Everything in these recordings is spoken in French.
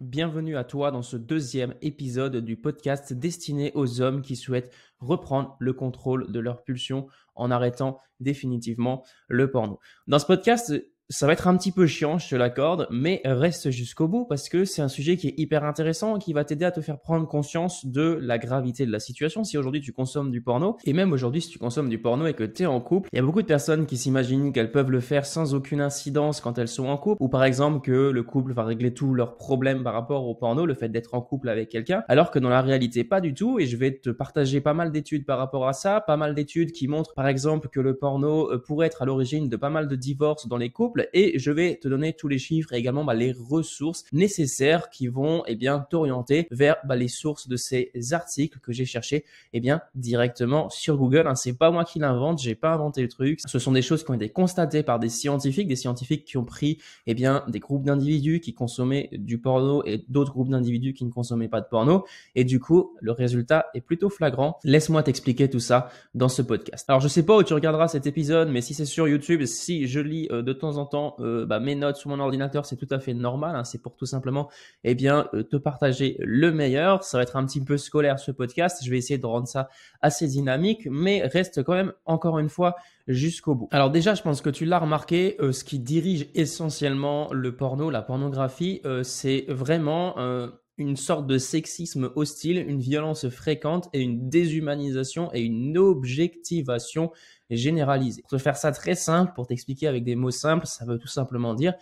bienvenue à toi dans ce deuxième épisode du podcast destiné aux hommes qui souhaitent reprendre le contrôle de leurs pulsions en arrêtant définitivement le porno. Dans ce podcast, ça va être un petit peu chiant, je te l'accorde, mais reste jusqu'au bout parce que c'est un sujet qui est hyper intéressant et qui va t'aider à te faire prendre conscience de la gravité de la situation. Si aujourd'hui tu consommes du porno, et même aujourd'hui si tu consommes du porno et que tu es en couple, il y a beaucoup de personnes qui s'imaginent qu'elles peuvent le faire sans aucune incidence quand elles sont en couple, ou par exemple que le couple va régler tous leurs problèmes par rapport au porno, le fait d'être en couple avec quelqu'un, alors que dans la réalité pas du tout. Et je vais te partager pas mal d'études par rapport à ça, pas mal d'études qui montrent par exemple que le porno pourrait être à l'origine de pas mal de divorces dans les couples. Et je vais te donner tous les chiffres et également les ressources nécessaires qui vont t'orienter vers les sources de ces articles que j'ai cherchés directement sur Google. C'est pas moi qui l'invente, j'ai pas inventé le truc. Ce sont des choses qui ont été constatées par des scientifiques qui ont pris des groupes d'individus qui consommaient du porno et d'autres groupes d'individus qui ne consommaient pas de porno. Et du coup, le résultat est plutôt flagrant. Laisse-moi t'expliquer tout ça dans ce podcast. Alors, je sais pas où tu regarderas cet épisode, mais si c'est sur YouTube, si je lis de temps en temps mes notes sur mon ordinateur, c'est tout à fait normal. C'est pour tout simplement te partager le meilleur. Ça va être un petit peu scolaire ce podcast. Je vais essayer de rendre ça assez dynamique, mais reste quand même encore une fois jusqu'au bout. Alors déjà, je pense que tu l'as remarqué, ce qui dirige essentiellement le porno, la pornographie, c'est vraiment une sorte de sexisme hostile, une violence fréquente et une déshumanisation et une objectivation généralisée. Pour te faire ça très simple, pour t'expliquer avec des mots simples, ça veut tout simplement dire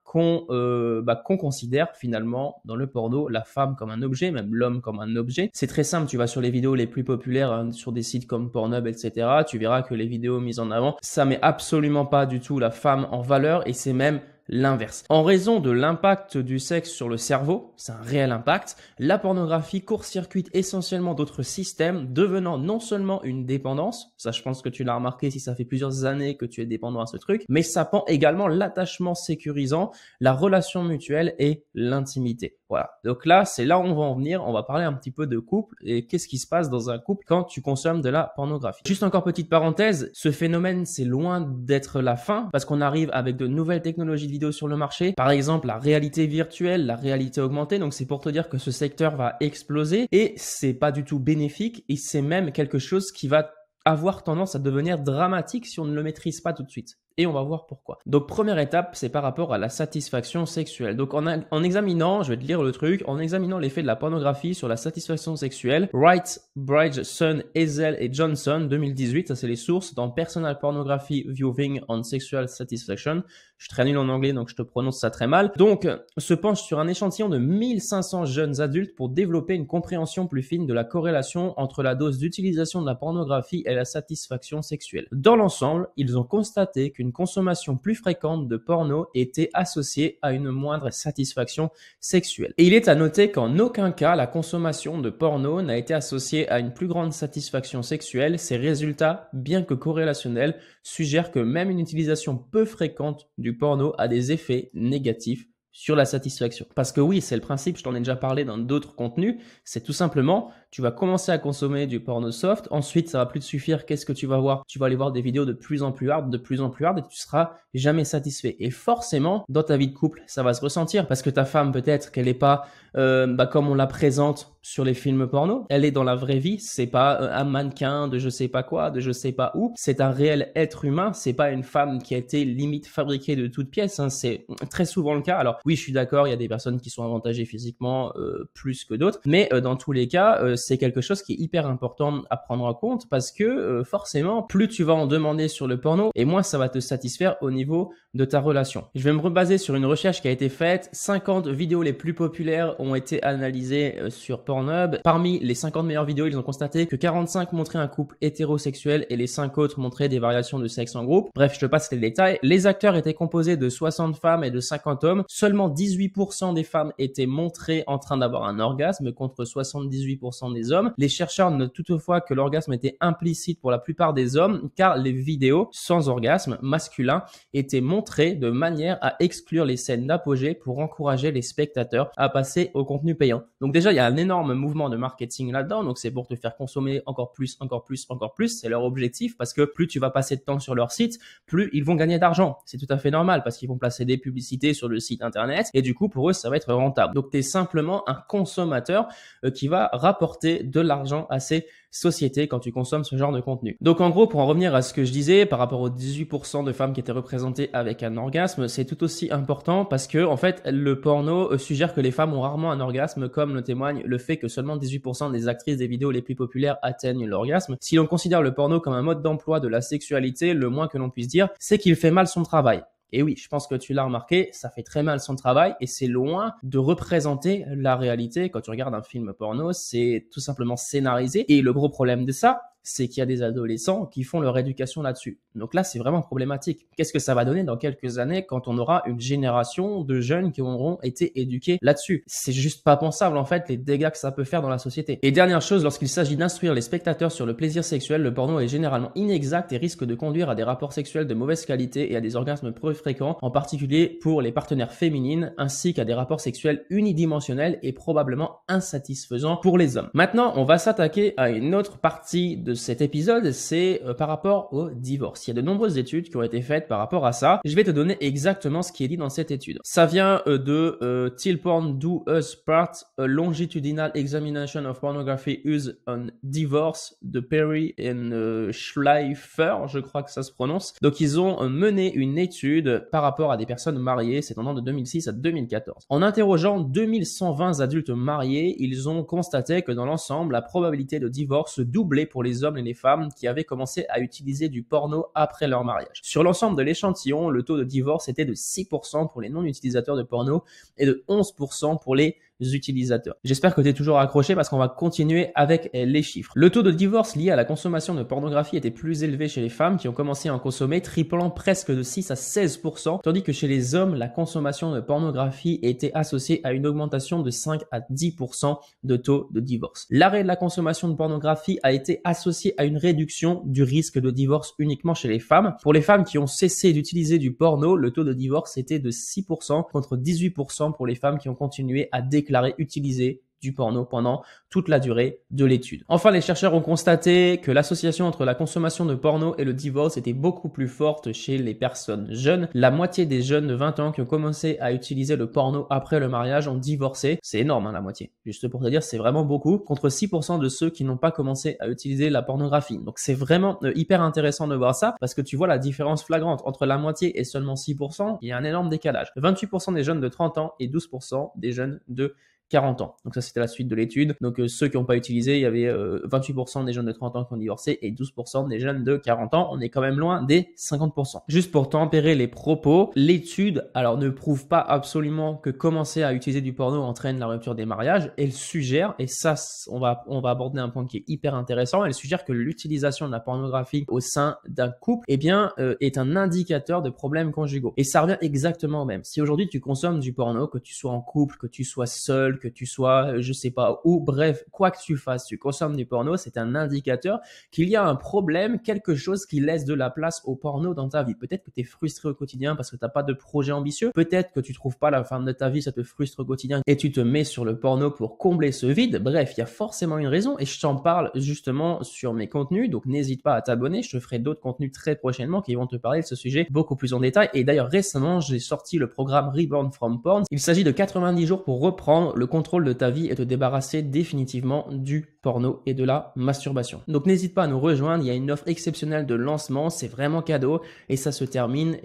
qu'on considère finalement dans le porno la femme comme un objet, même l'homme comme un objet. C'est très simple, tu vas sur les vidéos les plus populaires sur des sites comme Pornhub, etc. Tu verras que les vidéos mises en avant, ça met absolument pas du tout la femme en valeur et c'est même l'inverse. En raison de l'impact du sexe sur le cerveau, c'est un réel impact, la pornographie court-circuite essentiellement d'autres systèmes, devenant non seulement une dépendance, ça je pense que tu l'as remarqué si ça fait plusieurs années que tu es dépendant à ce truc, mais ça pend également l'attachement sécurisant, la relation mutuelle et l'intimité. Voilà. Donc là, c'est là où on va en venir. On va parler un petit peu de couple et qu'est-ce qui se passe dans un couple quand tu consommes de la pornographie. Juste encore petite parenthèse, ce phénomène, c'est loin d'être la fin parce qu'on arrive avec de nouvelles technologies de vidéo sur le marché. Par exemple, la réalité virtuelle, la réalité augmentée. Donc c'est pour te dire que ce secteur va exploser et c'est pas du tout bénéfique et c'est même quelque chose qui va avoir tendance à devenir dramatique si on ne le maîtrise pas tout de suite. Et on va voir pourquoi. Donc première étape, c'est par rapport à la satisfaction sexuelle. Donc en examinant, je vais te lire le truc, en examinant l'effet de la pornographie sur la satisfaction sexuelle, Wright, Bridgeson, Hazel et Johnson, 2018, ça c'est les sources, dans Personal Pornography Viewing on Sexual Satisfaction. Je suis très nul en anglais, donc je te prononce ça très mal. Donc, se penche sur un échantillon de 1500 jeunes adultes pour développer une compréhension plus fine de la corrélation entre la dose d'utilisation de la pornographie et la satisfaction sexuelle. Dans l'ensemble, ils ont constaté qu'une consommation plus fréquente de porno était associée à une moindre satisfaction sexuelle. Et il est à noter qu'en aucun cas, la consommation de porno n'a été associée à une plus grande satisfaction sexuelle. Ces résultats, bien que corrélationnels, suggèrent que même une utilisation peu fréquente du porno a des effets négatifs sur la satisfaction. Parce que oui, c'est le principe, je t'en ai déjà parlé dans d'autres contenus, c'est tout simplement, tu vas commencer à consommer du porno soft, ensuite ça va plus te suffire, qu'est-ce que tu vas voir? Tu vas aller voir des vidéos de plus en plus hard et tu seras jamais satisfait. Et forcément, dans ta vie de couple, ça va se ressentir parce que ta femme, peut-être qu'elle est pas comme on la présente sur les films porno, elle est dans la vraie vie, c'est pas un mannequin de je sais pas quoi, de je sais pas où, c'est un réel être humain, c'est pas une femme qui a été limite fabriquée de toutes pièces, c'est très souvent le cas. Alors oui, je suis d'accord, il y a des personnes qui sont avantagées physiquement plus que d'autres, mais dans tous les cas, c'est quelque chose qui est hyper important à prendre en compte parce que forcément, plus tu vas en demander sur le porno et moins ça va te satisfaire au niveau de ta relation. Je vais me rebaser sur une recherche qui a été faite, 50 vidéos les plus populaires ont été analysées sur Pornhub. Parmi les 50 meilleures vidéos, ils ont constaté que 45 montraient un couple hétérosexuel et les 5 autres montraient des variations de sexe en groupe. Bref, je te passe les détails. Les acteurs étaient composés de 60 femmes et de 50 hommes. Seulement 18% des femmes étaient montrées en train d'avoir un orgasme contre 78% des hommes. Les chercheurs notent toutefois que l'orgasme était implicite pour la plupart des hommes car les vidéos sans orgasme masculin étaient montrées montré de manière à exclure les scènes d'apogée pour encourager les spectateurs à passer au contenu payant. Donc déjà, il y a un énorme mouvement de marketing là-dedans, donc c'est pour te faire consommer encore plus, encore plus, encore plus, c'est leur objectif, parce que plus tu vas passer de temps sur leur site, plus ils vont gagner d'argent. C'est tout à fait normal, parce qu'ils vont placer des publicités sur le site internet, et du coup, pour eux, ça va être rentable. Donc tu es simplement un consommateur qui va rapporter de l'argent à ces sociétés quand tu consommes ce genre de contenu. Donc en gros, pour en revenir à ce que je disais par rapport aux 18% de femmes qui étaient représentées avec un orgasme, c'est tout aussi important parce que en fait, le porno suggère que les femmes ont rarement un orgasme, comme le témoigne le fait que seulement 18% des actrices des vidéos les plus populaires atteignent l'orgasme. Si l'on considère le porno comme un mode d'emploi de la sexualité, le moins que l'on puisse dire, c'est qu'il fait mal son travail. Et oui, je pense que tu l'as remarqué, ça fait très mal son travail et c'est loin de représenter la réalité. Quand tu regardes un film porno, c'est tout simplement scénarisé. Et le gros problème de ça, c'est qu'il y a des adolescents qui font leur éducation là-dessus. Donc là, c'est vraiment problématique. Qu'est-ce que ça va donner dans quelques années quand on aura une génération de jeunes qui auront été éduqués là-dessus? C'est juste pas pensable, en fait, les dégâts que ça peut faire dans la société. Et dernière chose, lorsqu'il s'agit d'instruire les spectateurs sur le plaisir sexuel, le porno est généralement inexact et risque de conduire à des rapports sexuels de mauvaise qualité et à des orgasmes peu fréquents, en particulier pour les partenaires féminines, ainsi qu'à des rapports sexuels unidimensionnels et probablement insatisfaisants pour les hommes. Maintenant, on va s'attaquer à une autre partie de cet épisode, c'est par rapport au divorce. Il y a de nombreuses études qui ont été faites par rapport à ça. Je vais te donner exactement ce qui est dit dans cette étude. Ça vient de Till Porn Do Us Part, a Longitudinal Examination of Pornography Used on Divorce de Perry and Schleifer, je crois que ça se prononce. Donc ils ont mené une étude par rapport à des personnes mariées, c'est en de 2006 à 2014. En interrogeant 2120 adultes mariés, ils ont constaté que dans l'ensemble, la probabilité de divorce doublait pour les hommes et les femmes qui avaient commencé à utiliser du porno après leur mariage. Sur l'ensemble de l'échantillon, le taux de divorce était de 6% pour les non-utilisateurs de porno et de 11% pour les utilisateurs. J'espère que tu es toujours accroché parce qu'on va continuer avec les chiffres. Le taux de divorce lié à la consommation de pornographie était plus élevé chez les femmes qui ont commencé à en consommer, triplant presque de 6 à 16%, tandis que chez les hommes, la consommation de pornographie était associée à une augmentation de 5 à 10% de taux de divorce. L'arrêt de la consommation de pornographie a été associé à une réduction du risque de divorce uniquement chez les femmes. Pour les femmes qui ont cessé d'utiliser du porno, le taux de divorce était de 6% contre 18% pour les femmes qui ont continué à déclarer utiliser du porno pendant toute la durée de l'étude. Enfin, les chercheurs ont constaté que l'association entre la consommation de porno et le divorce était beaucoup plus forte chez les personnes jeunes. La moitié des jeunes de 20 ans qui ont commencé à utiliser le porno après le mariage ont divorcé. C'est énorme, hein, la moitié. Juste pour te dire, c'est vraiment beaucoup, contre 6% de ceux qui n'ont pas commencé à utiliser la pornographie. Donc c'est vraiment hyper intéressant de voir ça, parce que tu vois la différence flagrante entre la moitié et seulement 6%, il y a un énorme décalage. 28% des jeunes de 30 ans et 12% des jeunes de 40 ans. Donc ça, c'était la suite de l'étude. Donc ceux qui n'ont pas utilisé, il y avait 28% des jeunes de 30 ans qui ont divorcé et 12% des jeunes de 40 ans. On est quand même loin des 50%. Juste pour tempérer les propos, l'étude, alors, ne prouve pas absolument que commencer à utiliser du porno entraîne la rupture des mariages. Elle suggère, et ça, on va aborder un point qui est hyper intéressant, elle suggère que l'utilisation de la pornographie au sein d'un couple, eh bien, est un indicateur de problèmes conjugaux. Et ça revient exactement au même. Si aujourd'hui tu consommes du porno, que tu sois en couple, que tu sois seul, que tu sois, je sais pas où, bref, quoi que tu fasses, tu consommes du porno, c'est un indicateur qu'il y a un problème, quelque chose qui laisse de la place au porno dans ta vie. Peut-être que tu es frustré au quotidien parce que tu n'as pas de projet ambitieux. Peut-être que tu trouves pas la femme de ta vie, ça te frustre au quotidien et tu te mets sur le porno pour combler ce vide. Bref, il y a forcément une raison et je t'en parle justement sur mes contenus. Donc n'hésite pas à t'abonner. Je te ferai d'autres contenus très prochainement qui vont te parler de ce sujet beaucoup plus en détail. Et d'ailleurs, récemment, j'ai sorti le programme Reborn from Porn. Il s'agit de 90 jours pour reprendre le contrôle de ta vie et te débarrasser définitivement du porno et de la masturbation. Donc n'hésite pas à nous rejoindre, il y a une offre exceptionnelle de lancement, c'est vraiment cadeau et ça se termine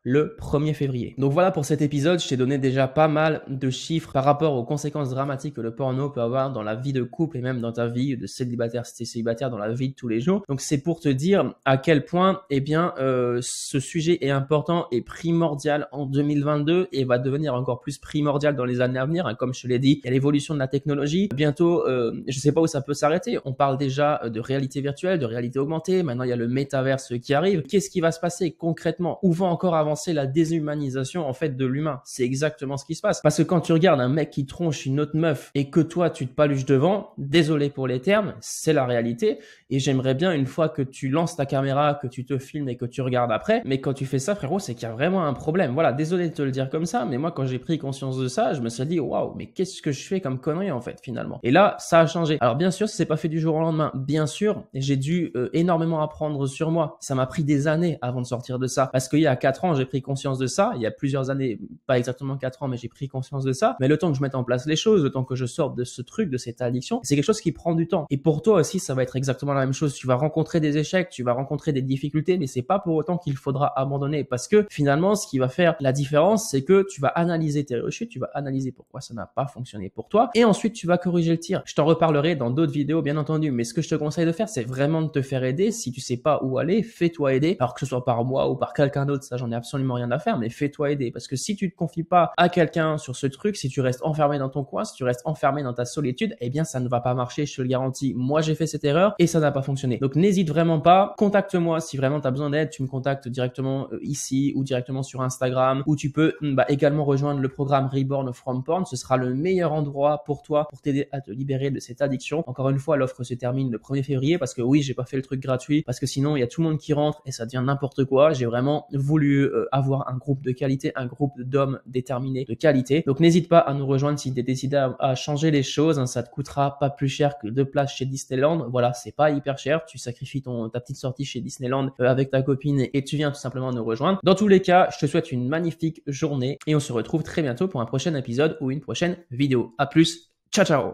le 1er février. Donc voilà pour cet épisode, je t'ai donné déjà pas mal de chiffres par rapport aux conséquences dramatiques que le porno peut avoir dans la vie de couple et même dans ta vie de célibataire si t'es célibataire, dans la vie de tous les jours. Donc c'est pour te dire à quel point ce sujet est important et primordial en 2022 et va devenir encore plus primordial dans les années à venir. Comme je te l'ai dit, il y a l'évolution de la technologie. Bientôt, je sais pas où ça peut s'arrêter. On parle déjà de réalité virtuelle, de réalité augmentée. Maintenant, il y a le métaverse qui arrive. Qu'est-ce qui va se passer concrètement? Où va encore avancer la déshumanisation en fait de l'humain? C'est exactement ce qui se passe. Parce que quand tu regardes un mec qui tronche une autre meuf et que toi tu te paluches devant, désolé pour les termes, c'est la réalité. Et j'aimerais bien une fois que tu lances ta caméra, que tu te filmes et que tu regardes après. Mais quand tu fais ça, frérot, c'est qu'il y a vraiment un problème. Voilà, désolé de te le dire comme ça, mais moi quand j'ai pris conscience de ça, je me suis dit waouh, mais qu'est-ce que je fais comme connerie en fait finalement. Et là, ça a changé. Alors bien sûr, c'est pas fait du jour au lendemain. Bien sûr, j'ai dû énormément apprendre sur moi. Ça m'a pris des années avant de sortir de ça. Parce qu'il y a 4 ans, j'ai pris conscience de ça. Il y a plusieurs années, pas exactement 4 ans, mais j'ai pris conscience de ça. Mais le temps que je mette en place les choses, le temps que je sorte de ce truc, de cette addiction, c'est quelque chose qui prend du temps. Et pour toi aussi, ça va être exactement la même chose. Tu vas rencontrer des échecs, tu vas rencontrer des difficultés, mais c'est pas pour autant qu'il faudra abandonner. Parce que finalement, ce qui va faire la différence, c'est que tu vas analyser tes rechutes, tu vas analyser pourquoi ça n'a pas fonctionné pour toi, et ensuite tu vas corriger le tir. Je t'en reparlerai dans d'autres vidéos, bien entendu, mais ce que je te conseille de faire, c'est vraiment de te faire aider. Si tu sais pas où aller, fais-toi aider. Alors que ce soit par moi ou par quelqu'un d'autre, ça j'en ai absolument rien à faire, mais fais-toi aider. Parce que si tu te confies pas à quelqu'un sur ce truc, si tu restes enfermé dans ton coin, si tu restes enfermé dans ta solitude, eh bien ça ne va pas marcher, je te le garantis. Moi j'ai fait cette erreur et ça n'a pas fonctionné. Donc n'hésite vraiment pas, contacte-moi si vraiment tu as besoin d'aide, tu me contactes directement ici ou directement sur Instagram, ou tu peux également rejoindre le programme Reborn from Porn. Ce sera le meilleur endroit pour toi pour t'aider à te libérer de cette addiction. Encore une fois, l'offre se termine le 1er février parce que oui, j'ai pas fait le truc gratuit parce que sinon il y a tout le monde qui rentre et ça devient n'importe quoi. J'ai vraiment voulu avoir un groupe de qualité, un groupe d'hommes déterminés de qualité. Donc n'hésite pas à nous rejoindre si tu es décidé à changer les choses, hein. Ça te coûtera pas plus cher que 2 places chez Disneyland. Voilà, c'est pas hyper cher. Tu sacrifies ta petite sortie chez Disneyland avec ta copine et tu viens tout simplement nous rejoindre. Dans tous les cas, je te souhaite une magnifique journée et on se retrouve très bientôt pour un prochain épisode ou une prochaine vidéo. À plus, ciao ciao.